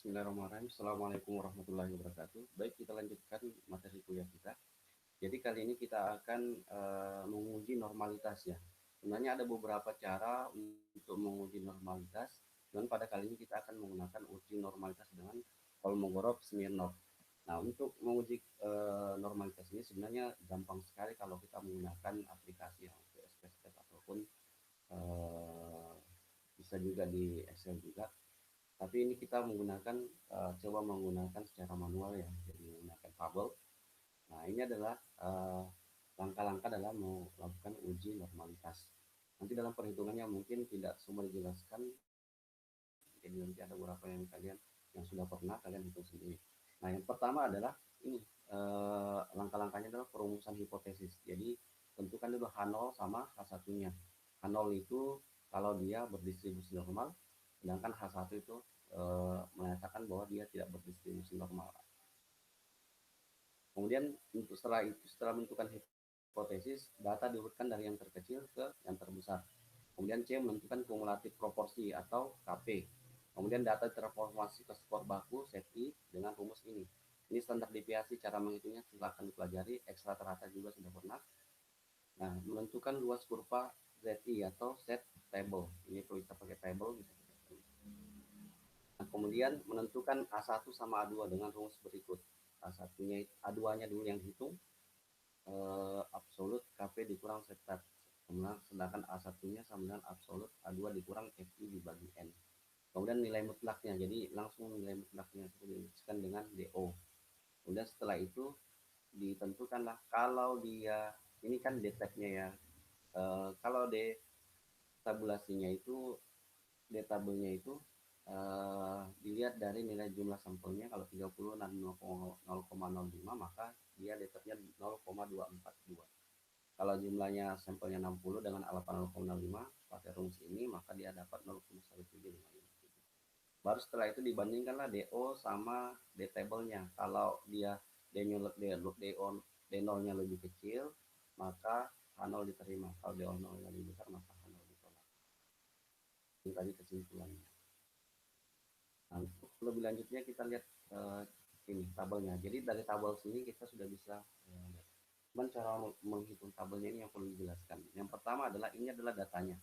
Bismillahirrahmanirrahim. Assalamualaikum warahmatullahi wabarakatuh. Baik, kita lanjutkan materi kuliah kita. Jadi kali ini kita akan menguji normalitas ya. Sebenarnya ada beberapa cara untuk menguji normalitas, dan pada kali ini kita akan menggunakan uji normalitas dengan Kolmogorov-Smirnov. Nah, untuk menguji normalitas ini sebenarnya gampang sekali kalau kita menggunakan aplikasi yang PSPSTEP ataupun eh, bisa juga di Excel juga. Tapi ini kita menggunakan coba menggunakan secara manual ya, jadi menggunakan tabel. Nah, ini adalah langkah-langkah dalam melakukan uji normalitas. Nanti dalam perhitungannya mungkin tidak semua dijelaskan, jadi nanti ada beberapa yang yang sudah pernah kalian hitung sendiri. Nah, yang pertama adalah ini langkah-langkahnya adalah perumusan hipotesis. Jadi tentukan dulu H0 sama H1-nya. H0 itu kalau dia berdistribusi normal, sedangkan H1 itu menyatakan bahwa dia tidak berdistribusi normal. Kemudian untuk setelah menentukan hipotesis, data diurutkan dari yang terkecil ke yang terbesar. Kemudian C menentukan kumulatif proporsi atau KP. Kemudian data transformasi ke skor baku set I dengan rumus ini. Ini standar deviasi, cara menghitungnya silahkan dipelajari. X rata-rata juga sudah pernah. Nah, menentukan luas kurva ZI atau set table. Ini perlu kita pakai table, bisa kita. Nah, kemudian menentukan A1 sama A2 dengan rumus berikut. A1-nya, A2-nya dulu yang hitung, absolut KP dikurang setat. Sedangkan A1-nya sama dengan absolut A2 dikurang FI dibagi N. Kemudian nilai mutlaknya, jadi langsung nilai mutlaknya dituliskan dengan DO. Kemudian setelah itu ditentukanlah kalau dia, ini kan D-tabnya ya, kalau D tabulasinya itu, D tabelnya itu dilihat dari nilai jumlah sampelnya. Kalau 30 dan 0,05 maka dia D-tabnya 0,242. Kalau jumlahnya sampelnya 60 dengan alapan 0,05 pakai rumus ini, maka dia dapat 0,1755. Baru setelah itu dibandingkanlah DO sama D table-nya. Kalau dia D0-nya lebih kecil, maka H0 diterima. Kalau D0-nya lebih besar, maka H0 ditolak. Ini tadi kesimpulannya. Nah, untuk lebih lanjutnya kita lihat ini tabelnya. Jadi dari tabel sini kita sudah bisa cuman cara menghitung tabelnya ini yang perlu dijelaskan. Yang pertama adalah ini adalah datanya.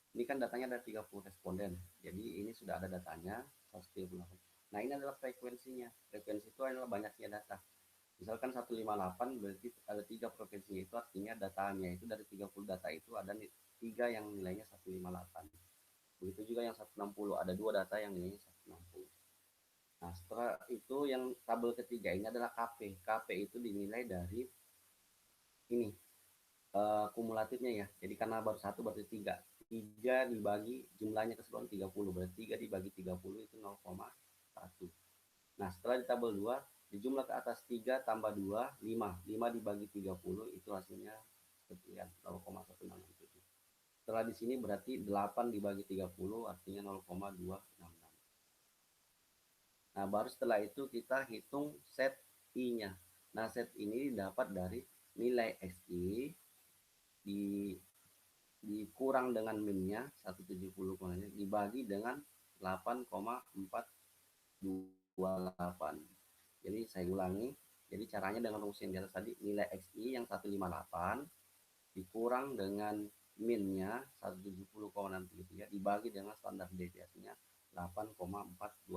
Ini kan datanya ada 30 responden. Jadi ini sudah ada datanya 138. Nah, ini adalah frekuensinya. Frekuensi itu adalah banyaknya data. Misalkan 158 berarti ada 3 frekuensinya, itu artinya datanya itu dari 30 data itu ada 3 yang nilainya 158. Begitu juga yang 160, ada 2 data yang nilainya 160. Nah, setelah itu yang tabel ketiga ini adalah KP. KP itu dinilai dari ini kumulatifnya ya. Jadi karena baru satu berarti 3. 3 dibagi jumlahnya keseluruhan 30, berarti 3 dibagi 30 itu 0,1. Nah, setelah di tabel 2, di jumlah ke atas 3 tambah 2, 5. 5 dibagi 30 itu hasilnya sekian 0,167. Setelah di sini berarti 8 dibagi 30 artinya 0,266. Nah, baru setelah itu kita hitung set I-nya. Nah, set ini dapat dari nilai XI dikurang dengan min-nya 170 dibagi dengan 8,428. Jadi saya ulangi. Jadi caranya dengan rumus yang di atas tadi, nilai XI yang 158 dikurang dengan min-nya 170,633 dibagi dengan standar deviasinya 8,428.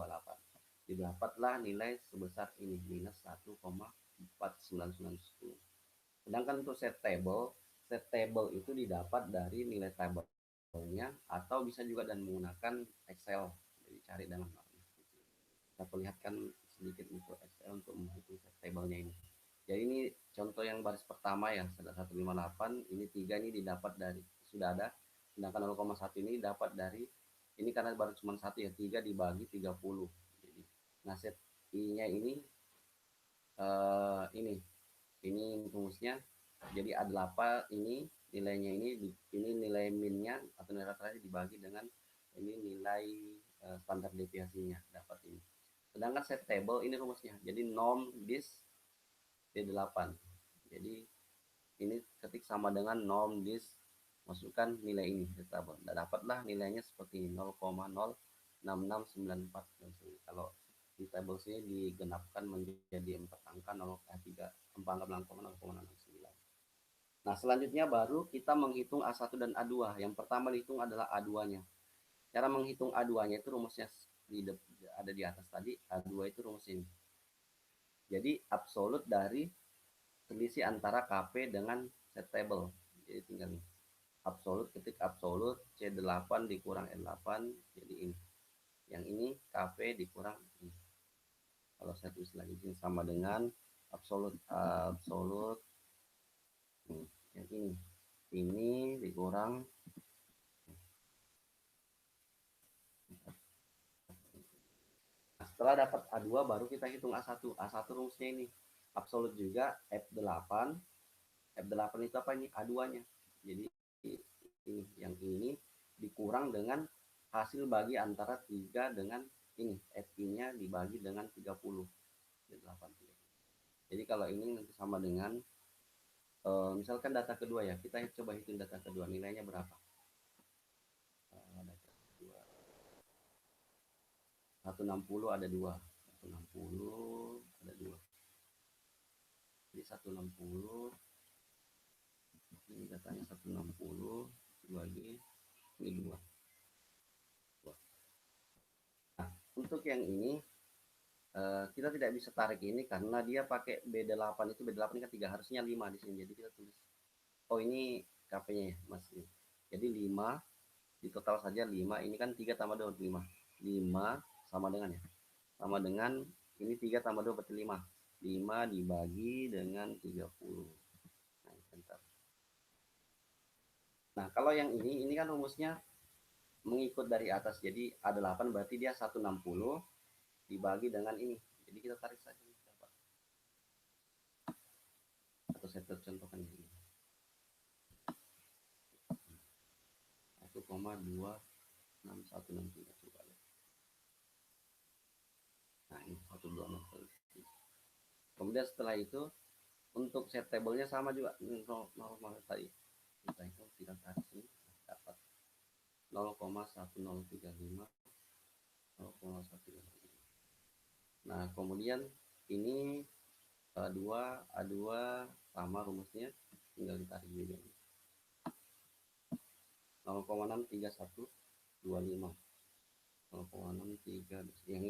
Didapatlah nilai sebesar ini, minus 1,49910. Sedangkan untuk set table itu didapat dari nilai tabelnya atau bisa juga dan menggunakan Excel. Jadi cari dengan kita perlihatkan sedikit untuk Excel untuk menghitung set tablenya ini. Jadi ini contoh yang baris pertama ya, 158, ini 3 ini didapat dari sudah ada, sedangkan 0,1 ini dapat dari ini karena baru cuma satu ya, 3 dibagi 30. Jadi nah set I-nya ini rumusnya. Jadi A8 ini nilainya ini nilai minnya atau nilai rata-rata dibagi dengan ini nilai standar deviasinya, dapat ini. Sedangkan set table ini rumusnya. Jadi norm dis D8. Jadi ini ketik sama dengan norm dis, masukkan nilai ini ke tabel. Dan dapatlah nilainya seperti 0,06694. Kalau di table C digenapkan menjadi 4 angka 3 angka belangko 0,69. Nah, selanjutnya baru kita menghitung A1 dan A2. Yang pertama dihitung adalah A2-nya. Cara menghitung A2-nya itu rumusnya ada di atas tadi. A2 itu rumus ini. Jadi absolut dari selisih antara KP dengan set table. Jadi tinggal ini. Absolut ketik absolut C8 dikurang N8 jadi ini. Yang ini KP dikurang ini. Kalau saya tulis lagi ini sama dengan absolut yang ini dikurang setelah dapat A2 baru kita hitung A1. A1 rumusnya ini absolut juga F8. F8 itu apa ini? A2-nya. Jadi ini yang ini dikurang dengan hasil bagi antara 3 dengan ini. F-nya dibagi dengan 30. 8. Jadi kalau ini nanti sama dengan misalkan data kedua ya. Kita coba hitung data kedua. Nilainya berapa? Data kedua. 160 ada 2. 160 ada 2. Jadi 160 ini datanya 160 dibagi ini 2. Nah, untuk yang ini kita tidak bisa tarik ini karena dia pakai B8 itu B8 kan 3 harusnya 5 di sini. Jadi kita tulis oh ini KP-nya ya Mas. Jadi 5 di total saja 5 ini kan 3 tambah 2 5. 5 sama dengan ya. Sama dengan ini 3 tambah 2 berarti 5. 5 dibagi dengan 30. Nah, bentar. Nah, kalau yang ini kan rumusnya mengikut dari atas. Jadi A8 berarti dia 160 dibagi dengan ini. Jadi kita tarik saja. Atau saya contohkan ini. 1,26163 coba lihat. Nah, ini 126. Kemudian setelah itu untuk set table-nya sama juga normal tadi. Kita itu kita tarik sini dapat 0,1035 0,135. Nah, kemudian ini A2 sama rumusnya tinggal ditarik juga. 0,63125 0,63 yang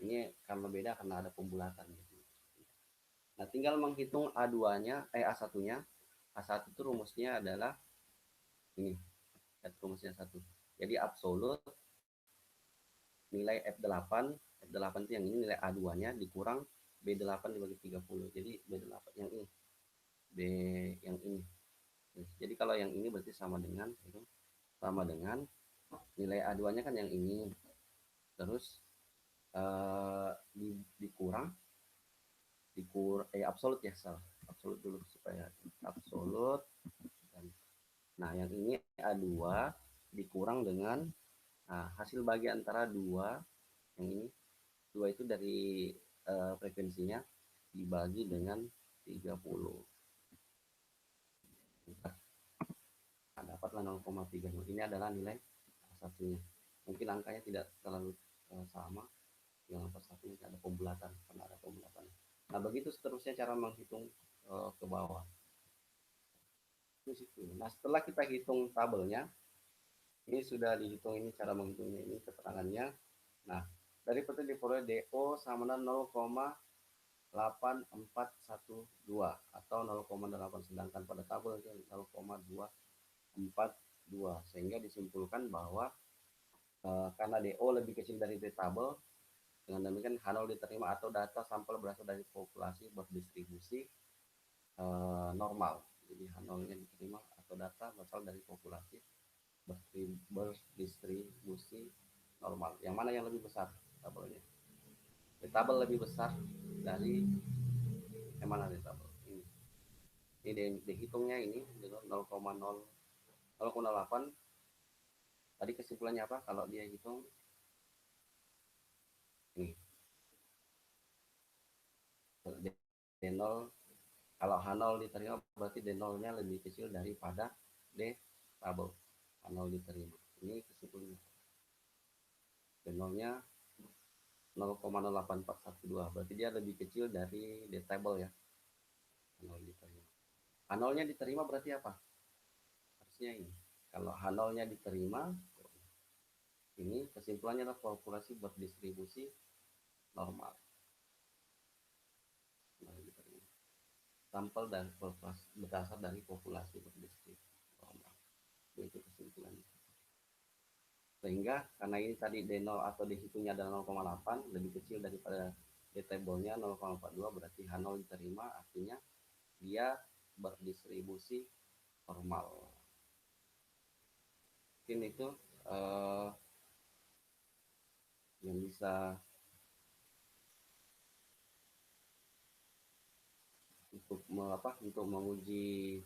ini karena beda karena ada pembulatan gitu. Nah, tinggal menghitung A2-nya A1-nya. A1 itu rumusnya adalah ini. Rumusnya 1. Jadi absolut nilai F8 itu yang ini nilai A2-nya dikurang B8 dibagi 30. Jadi B8 yang ini. B yang ini. Jadi kalau yang ini berarti sama dengan nilai A2-nya kan yang ini. Terus dikurang absolut ya, salah. Absolut dulu supaya absolut. Nah, yang ini A2 dikurang dengan hasil bagi antara 2 yang ini 2 itu dari frekuensinya dibagi dengan 30. Nah, dapatlah 0,3. Ini adalah nilai satunya. Mungkin angkanya tidak terlalu sama. Yang nomor satu ada pembulatan karena ada pembulatan. Nah, begitu seterusnya cara menghitung ke bawah. Nah, setelah kita hitung tabelnya, ini sudah dihitung ini cara menghitungnya ini keterangannya. Nah, dari petunjuk diperoleh DO sama dengan 0,8412 atau 0,8, sedangkan pada tabel itu 0,242, sehingga disimpulkan bahwa karena DO lebih kecil dari D tabel, dengan demikian H0 diterima atau data sampel berasal dari populasi berdistribusi normal. Jadi H0-nya diterima atau data berasal dari populasi berdistribusi normal. Yang mana yang lebih besar tabelnya? Tabel lebih besar dari yang mana tabel ini? Ini dihitungnya ini 0,08. Tadi kesimpulannya apa? Kalau dia hitung ini D0, kalau H0 diterima berarti D0-nya lebih kecil daripada D tabel. H0 diterima. Ini kesimpulannya. D0-nya 0,08412, berarti dia lebih kecil dari the table ya. H0 diterima. H0-nya diterima berarti apa? Harusnya ini. Kalau H0-nya diterima, ini kesimpulannya adalah populasi berdistribusi normal. Sampel dan populasi berdasar dari populasi berdistribusi normal. Itu kesimpulannya. Sehingga karena ini tadi D0 atau di situnya ada 0,8 lebih kecil daripada D table-nya 0,42, berarti H0 diterima, artinya dia berdistribusi normal. Mungkin itu yang bisa untuk menguji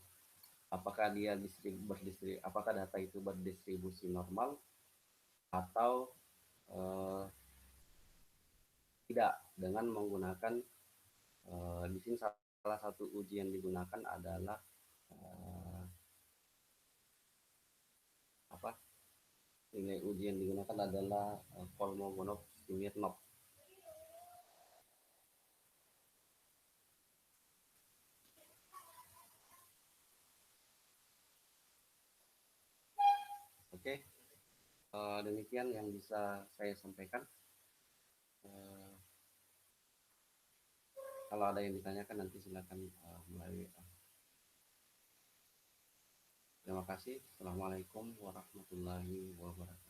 apakah dia apakah data itu berdistribusi normal atau tidak, dengan menggunakan di sini salah satu uji yang digunakan adalah nilai uji yang digunakan adalah Kolmogorov-Smirnov. Oke, demikian yang bisa saya sampaikan. Kalau ada yang ditanyakan nanti silakan melalui WA. Terima kasih. Assalamualaikum warahmatullahi wabarakatuh.